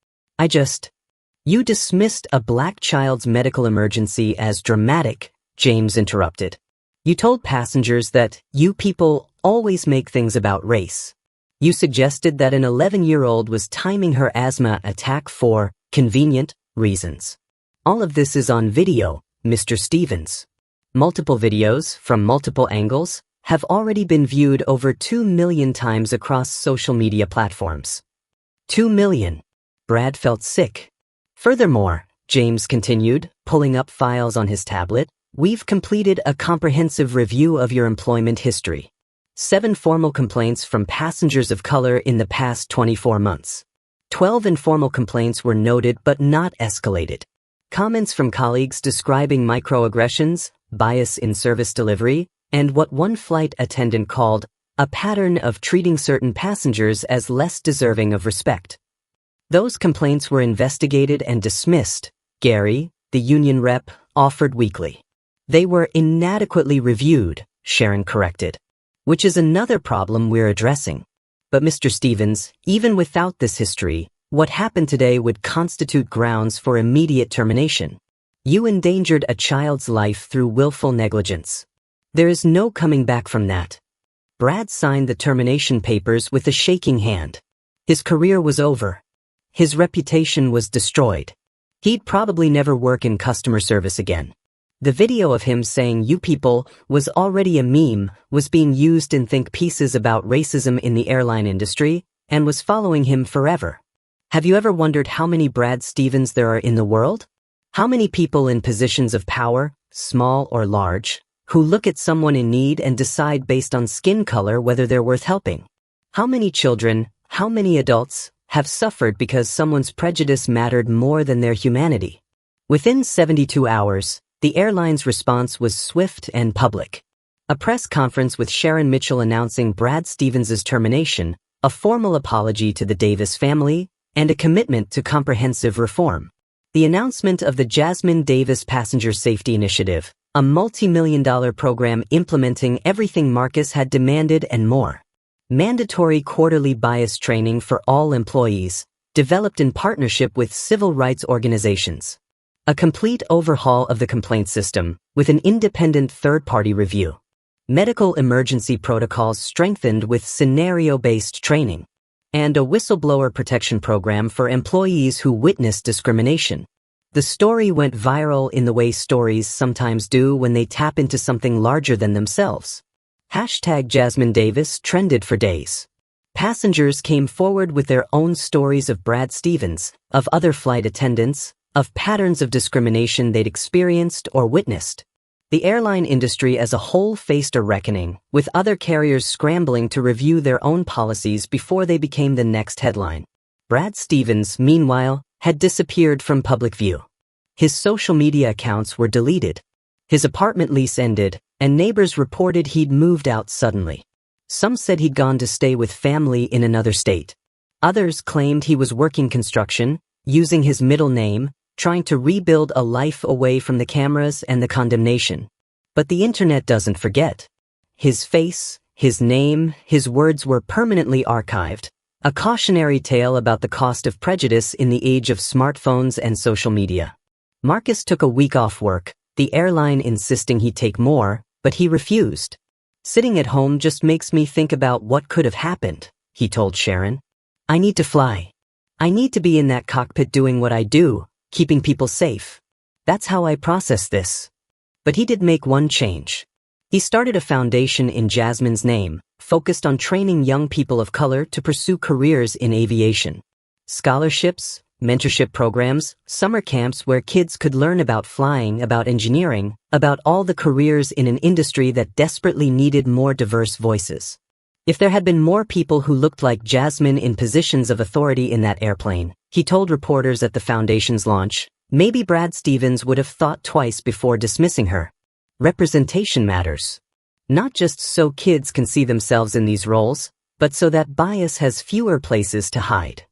You dismissed a black child's medical emergency as dramatic, James interrupted. You told passengers that you people always make things about race. You suggested that an 11-year-old was timing her asthma attack for convenient reasons. All of this is on video, Mr. Stevens. Multiple videos, from multiple angles, have already been viewed over 2 million times across social media platforms. 2 million. Brad felt sick. Furthermore, James continued, pulling up files on his tablet, we've completed a comprehensive review of your employment history. 7 formal complaints from passengers of color in the past 24 months. 12 informal complaints were noted but not escalated. Comments from colleagues describing microaggressions, bias in service delivery, and what one flight attendant called a pattern of treating certain passengers as less deserving of respect. Those complaints were investigated and dismissed, Gary, the union rep, offered weakly. They were inadequately reviewed, Sharon corrected. Which is another problem we're addressing. But Mr. Stevens, even without this history, what happened today would constitute grounds for immediate termination. You endangered a child's life through willful negligence. There is no coming back from that. Brad signed the termination papers with a shaking hand. His career was over. His reputation was destroyed. He'd probably never work in customer service again. The video of him saying "you people" was already a meme, was being used in think pieces about racism in the airline industry, and was following him forever. Have you ever wondered how many Brad Stevens there are in the world? How many people in positions of power, small or large, who look at someone in need and decide based on skin color whether they're worth helping? How many children, how many adults, have suffered because someone's prejudice mattered more than their humanity? Within 72 hours, the airline's response was swift and public. A press conference with Sharon Mitchell announcing Brad Stevens' termination, a formal apology to the Davis family, and a commitment to comprehensive reform. The announcement of the Jasmine Davis Passenger Safety Initiative, a multi-million-dollar program implementing everything Marcus had demanded and more. Mandatory quarterly bias training for all employees, developed in partnership with civil rights organizations. A complete overhaul of the complaint system, with an independent third-party review. Medical emergency protocols strengthened with scenario-based training. And a whistleblower protection program for employees who witnessed discrimination. The story went viral in the way stories sometimes do when they tap into something larger than themselves. #Jasmine Davis trended for days. Passengers came forward with their own stories of Brad Stevens, of other flight attendants, of patterns of discrimination they'd experienced or witnessed. The airline industry as a whole faced a reckoning, with other carriers scrambling to review their own policies before they became the next headline. Brad Stevens, meanwhile, had disappeared from public view. His social media accounts were deleted. His apartment lease ended, and neighbors reported he'd moved out suddenly. Some said he'd gone to stay with family in another state. Others claimed he was working construction, using his middle name, trying to rebuild a life away from the cameras and the condemnation. But the internet doesn't forget. His face, his name, his words were permanently archived, a cautionary tale about the cost of prejudice in the age of smartphones and social media. Marcus took a week off work, the airline insisting he'd take more, but he refused. Sitting at home just makes me think about what could have happened, he told Sharon. I need to fly. I need to be in that cockpit doing what I do, keeping people safe. That's how I process this. But he did make one change. He started a foundation in Jasmine's name, focused on training young people of color to pursue careers in aviation. Scholarships, mentorship programs, summer camps where kids could learn about flying, about engineering, about all the careers in an industry that desperately needed more diverse voices. If there had been more people who looked like Jasmine in positions of authority in that airplane, he told reporters at the foundation's launch, maybe Brad Stevens would have thought twice before dismissing her. Representation matters. Not just so kids can see themselves in these roles, but so that bias has fewer places to hide.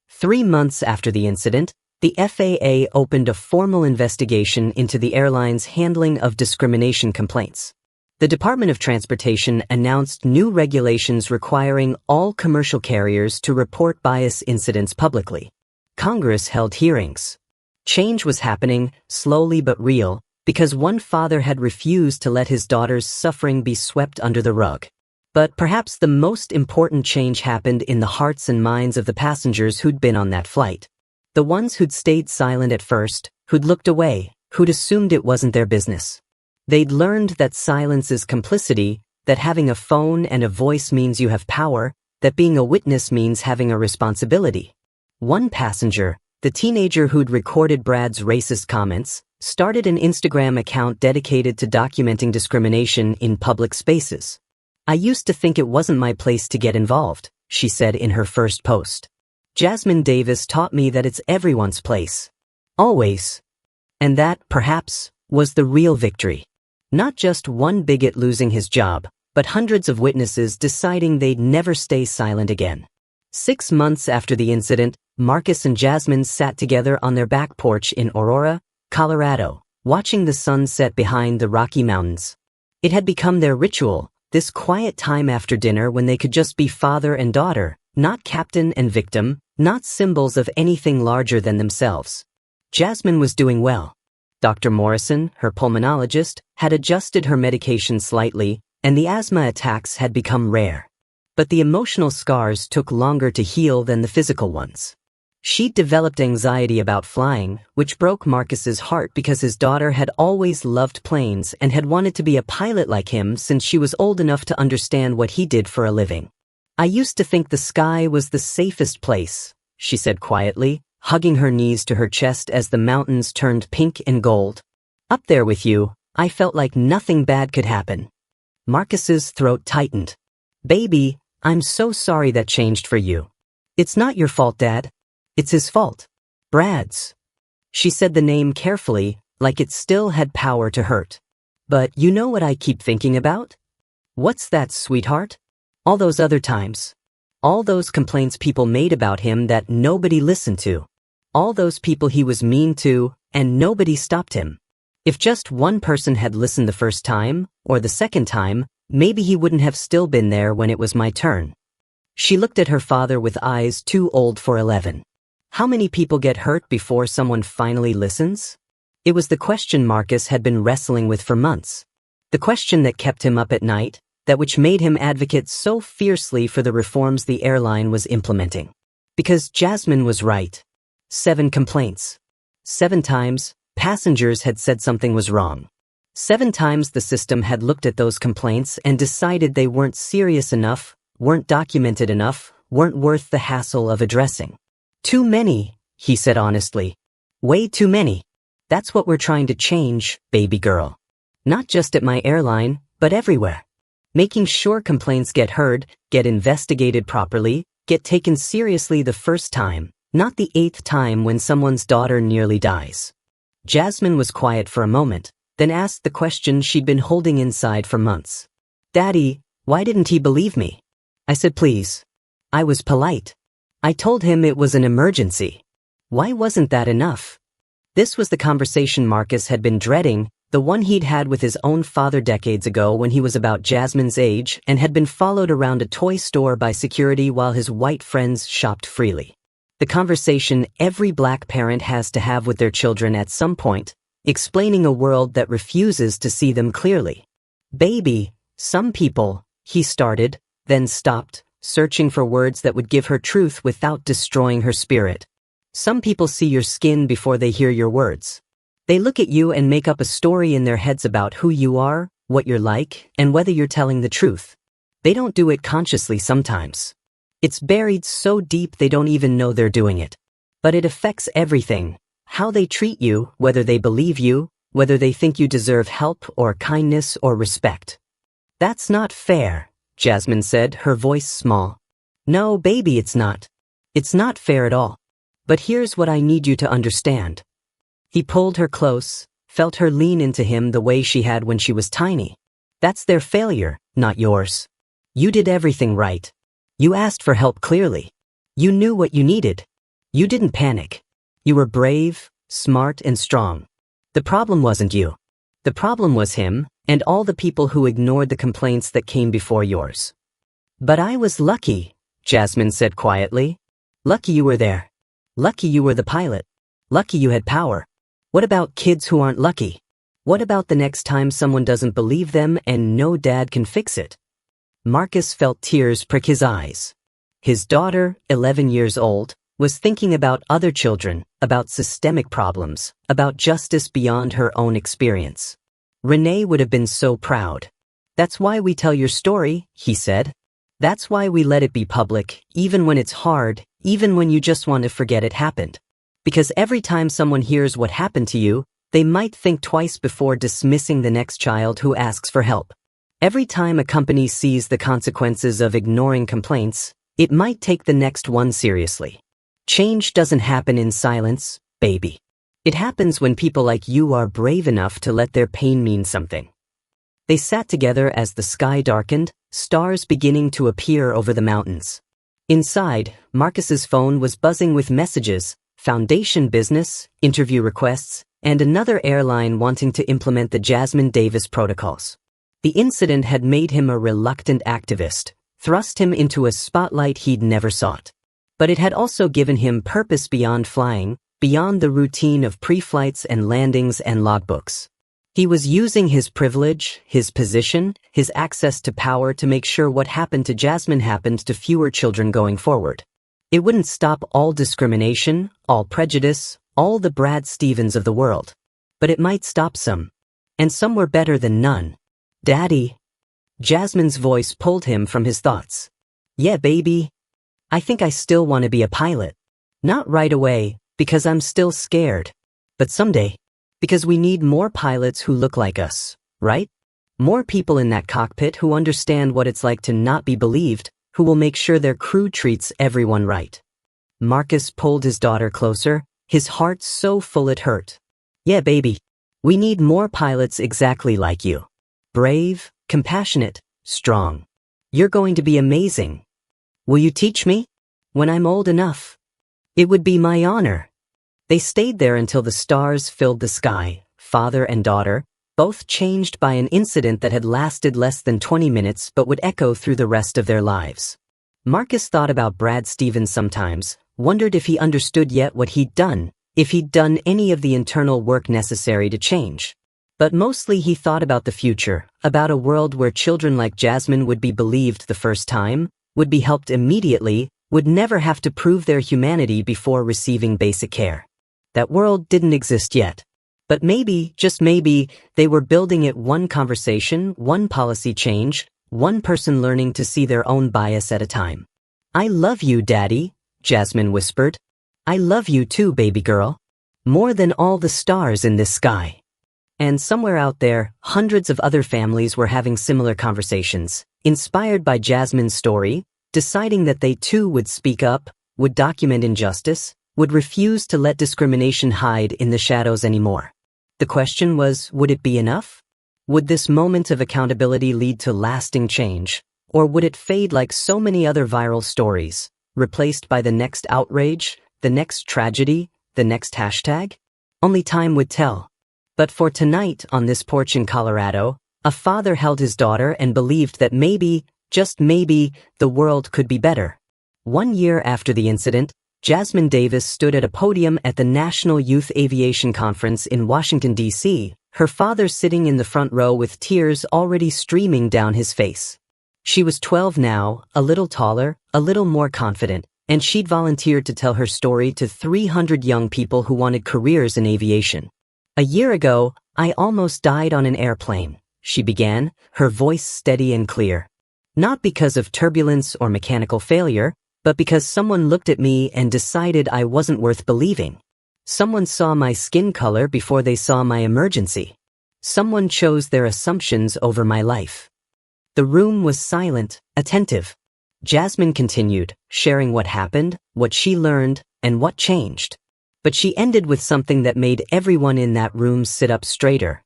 3 months after the incident, the FAA opened a formal investigation into the airline's handling of discrimination complaints. The Department of Transportation announced new regulations requiring all commercial carriers to report bias incidents publicly. Congress held hearings. Change was happening, slowly but real, because one father had refused to let his daughter's suffering be swept under the rug. But perhaps the most important change happened in the hearts and minds of the passengers who'd been on that flight. The ones who'd stayed silent at first, who'd looked away, who'd assumed it wasn't their business. They'd learned that silence is complicity, that having a phone and a voice means you have power, that being a witness means having a responsibility. One passenger, the teenager who'd recorded Brad's racist comments, started an Instagram account dedicated to documenting discrimination in public spaces. I used to think it wasn't my place to get involved, she said in her first post. Jasmine Davis taught me that it's everyone's place. Always. And that, perhaps, was the real victory. Not just one bigot losing his job, but hundreds of witnesses deciding they'd never stay silent again. 6 months after the incident, Marcus and Jasmine sat together on their back porch in Aurora, Colorado, watching the sun set behind the Rocky Mountains. It had become their ritual, this quiet time after dinner when they could just be father and daughter, not captain and victim, not symbols of anything larger than themselves. Jasmine was doing well. Dr. Morrison, her pulmonologist, had adjusted her medication slightly, and the asthma attacks had become rare. But the emotional scars took longer to heal than the physical ones. She'd developed anxiety about flying, which broke Marcus's heart because his daughter had always loved planes and had wanted to be a pilot like him since she was old enough to understand what he did for a living. I used to think the sky was the safest place, she said quietly, hugging her knees to her chest as the mountains turned pink and gold. Up there with you, I felt like nothing bad could happen. Marcus's throat tightened. Baby, I'm so sorry that changed for you. It's not your fault, Dad. It's his fault. Brad's. She said the name carefully, like it still had power to hurt. But you know what I keep thinking about? What's that, sweetheart? All those other times. All those complaints people made about him that nobody listened to. All those people he was mean to, and nobody stopped him. If just one person had listened the first time, or the second time, maybe he wouldn't have still been there when it was my turn. She looked at her father with eyes too old for 11. How many people get hurt before someone finally listens? It was the question Marcus had been wrestling with for months. The question that kept him up at night, that which made him advocate so fiercely for the reforms the airline was implementing. Because Jasmine was right. 7 complaints. 7 times, passengers had said something was wrong. 7 times the system had looked at those complaints and decided they weren't serious enough, weren't documented enough, weren't worth the hassle of addressing. Too many, he said honestly. Way too many. That's what we're trying to change, baby girl. Not just at my airline, but everywhere. Making sure complaints get heard, get investigated properly, get taken seriously the first time, not the 8th time when someone's daughter nearly dies. Jasmine was quiet for a moment, then asked the question she'd been holding inside for months. Daddy, why didn't he believe me? I said please. I was polite. I told him it was an emergency. Why wasn't that enough? This was the conversation Marcus had been dreading, the one he'd had with his own father decades ago when he was about Jasmine's age and had been followed around a toy store by security while his white friends shopped freely. The conversation every black parent has to have with their children at some point, explaining a world that refuses to see them clearly. Baby, some people, he started, then stopped, searching for words that would give her truth without destroying her spirit. Some people see your skin before they hear your words. They look at you and make up a story in their heads about who you are, what you're like, and whether you're telling the truth. They don't do it consciously sometimes. It's buried so deep they don't even know they're doing it. But it affects everything. How they treat you, whether they believe you, whether they think you deserve help or kindness or respect. That's not fair, Jasmine said, her voice small. No, baby, it's not. It's not fair at all. But here's what I need you to understand. He pulled her close, felt her lean into him the way she had when she was tiny. That's their failure, not yours. You did everything right. You asked for help clearly. You knew what you needed. You didn't panic. You were brave, smart, and strong. The problem wasn't you. The problem was him, and all the people who ignored the complaints that came before yours. But I was lucky, Jasmine said quietly. Lucky you were there. Lucky you were the pilot. Lucky you had power. What about kids who aren't lucky? What about the next time someone doesn't believe them and no dad can fix it? Marcus felt tears prick his eyes. His daughter, 11 years old, was thinking about other children, about systemic problems, about justice beyond her own experience. Renee would have been so proud. That's why we tell your story, he said. That's why we let it be public, even when it's hard, even when you just want to forget it happened. Because every time someone hears what happened to you, they might think twice before dismissing the next child who asks for help. Every time a company sees the consequences of ignoring complaints, it might take the next one seriously. Change doesn't happen in silence, baby. It happens when people like you are brave enough to let their pain mean something. They sat together as the sky darkened, stars beginning to appear over the mountains. Inside, Marcus's phone was buzzing with messages, foundation business, interview requests, and another airline wanting to implement the Jasmine Davis protocols. The incident had made him a reluctant activist, thrust him into a spotlight he'd never sought. But it had also given him purpose beyond flying, beyond the routine of pre-flights and landings and logbooks. He was using his privilege, his position, his access to power to make sure what happened to Jasmine happened to fewer children going forward. It wouldn't stop all discrimination, all prejudice, all the Brad Stevens of the world. But it might stop some. And some were better than none. Daddy. Jasmine's voice pulled him from his thoughts. Yeah, baby. I think I still want to be a pilot. Not right away, because I'm still scared. But someday. Because we need more pilots who look like us, right? More people in that cockpit who understand what it's like to not be believed, who will make sure their crew treats everyone right. Marcus pulled his daughter closer, his heart so full it hurt. Yeah, baby. We need more pilots exactly like you. Brave, compassionate, strong. You're going to be amazing. Will you teach me? When I'm old enough. It would be my honor. They stayed there until the stars filled the sky, father and daughter, both changed by an incident that had lasted less than 20 minutes but would echo through the rest of their lives. Marcus thought about Brad Stevens sometimes, wondered if he understood yet what he'd done, if he'd done any of the internal work necessary to change. But mostly he thought about the future, about a world where children like Jasmine would be believed the first time, would be helped immediately, would never have to prove their humanity before receiving basic care. That world didn't exist yet. But maybe, just maybe, they were building it one conversation, one policy change, one person learning to see their own bias at a time. I love you, Daddy, Jasmine whispered. I love you too, baby girl. More than all the stars in this sky. And somewhere out there, hundreds of other families were having similar conversations, inspired by Jasmine's story, deciding that they too would speak up, would document injustice, would refuse to let discrimination hide in the shadows anymore. The question was, would it be enough? Would this moment of accountability lead to lasting change, or would it fade like so many other viral stories, replaced by the next outrage, the next tragedy, the next hashtag? Only time would tell. But for tonight on this porch in Colorado, a father held his daughter and believed that maybe, just maybe, the world could be better. 1 year after the incident, Jasmine Davis stood at a podium at the National Youth Aviation Conference in Washington, D.C., her father sitting in the front row with tears already streaming down his face. She was 12 now, a little taller, a little more confident, and she'd volunteered to tell her story to 300 young people who wanted careers in aviation. A year ago, I almost died on an airplane, she began, her voice steady and clear. Not because of turbulence or mechanical failure, but because someone looked at me and decided I wasn't worth believing. Someone saw my skin color before they saw my emergency. Someone chose their assumptions over my life. The room was silent, attentive. Jasmine continued, sharing what happened, what she learned, and what changed. But she ended with something that made everyone in that room sit up straighter.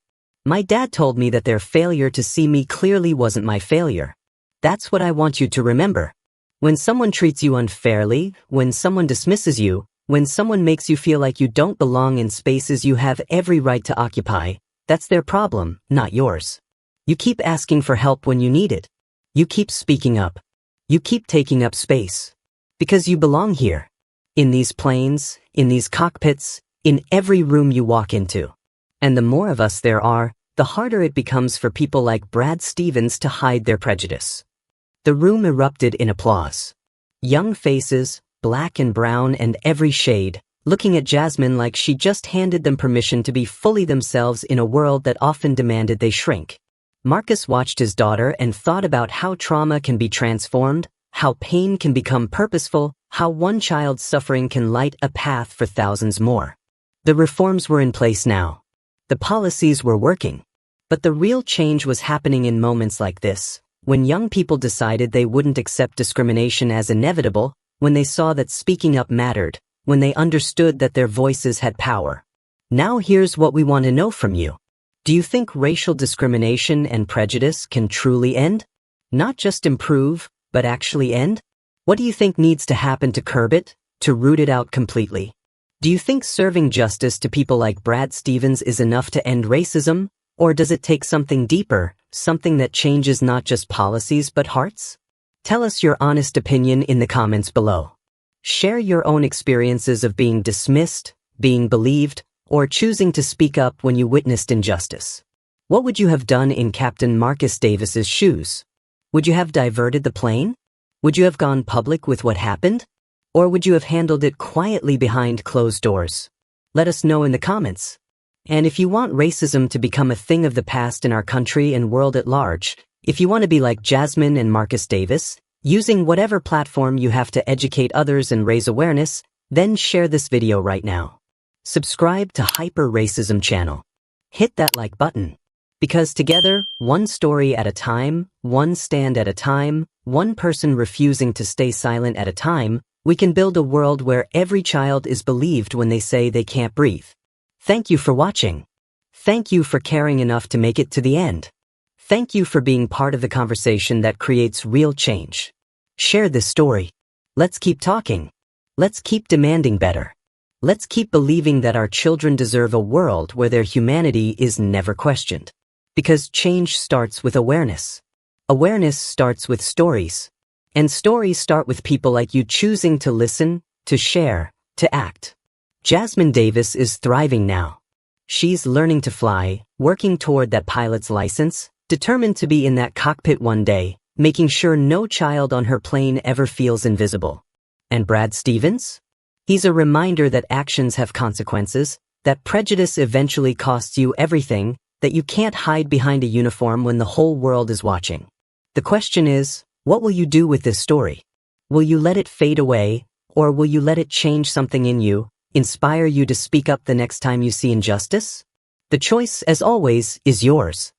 My dad told me that their failure to see me clearly wasn't my failure. That's what I want you to remember. When someone treats you unfairly, when someone dismisses you, when someone makes you feel like you don't belong in spaces you have every right to occupy, that's their problem, not yours. You keep asking for help when you need it. You keep speaking up. You keep taking up space. Because you belong here. In these planes, in these cockpits, in every room you walk into. And the more of us there are, the harder it becomes for people like Brad Stevens to hide their prejudice. The room erupted in applause. Young faces, black and brown and every shade, looking at Jasmine like she just handed them permission to be fully themselves in a world that often demanded they shrink. Marcus watched his daughter and thought about how trauma can be transformed, how pain can become purposeful, how one child's suffering can light a path for thousands more. The reforms were in place now. The policies were working. But the real change was happening in moments like this, when young people decided they wouldn't accept discrimination as inevitable, when they saw that speaking up mattered, when they understood that their voices had power. Now here's what we want to know from you. Do you think racial discrimination and prejudice can truly end? Not just improve, but actually end? What do you think needs to happen to curb it, to root it out completely? Do you think serving justice to people like Brad Stevens is enough to end racism, or does it take something deeper, something that changes not just policies but hearts? Tell us your honest opinion in the comments below. Share your own experiences of being dismissed, being believed, or choosing to speak up when you witnessed injustice. What would you have done in Captain Marcus Davis's shoes? Would you have diverted the plane? Would you have gone public with what happened? Or would you have handled it quietly behind closed doors? Let us know in the comments. And if you want racism to become a thing of the past in our country and world at large, if you want to be like Jasmine and Marcus Davis, using whatever platform you have to educate others and raise awareness, then share this video right now. Subscribe to Hyper Racism channel. Hit that like button. Because together, one story at a time, one stand at a time, one person refusing to stay silent at a time, we can build a world where every child is believed when they say they can't breathe. Thank you for watching. Thank you for caring enough to make it to the end. Thank you for being part of the conversation that creates real change. Share this story. Let's keep talking. Let's keep demanding better. Let's keep believing that our children deserve a world where their humanity is never questioned. Because change starts with awareness. Awareness starts with stories. And stories start with people like you choosing to listen, to share, to act. Jasmine Davis is thriving now. She's learning to fly, working toward that pilot's license, determined to be in that cockpit one day, making sure no child on her plane ever feels invisible. And Brad Stevens? He's a reminder that actions have consequences, that prejudice eventually costs you everything, that you can't hide behind a uniform when the whole world is watching. The question is, what will you do with this story? Will you let it fade away, or will you let it change something in you, inspire you to speak up the next time you see injustice? The choice, as always, is yours.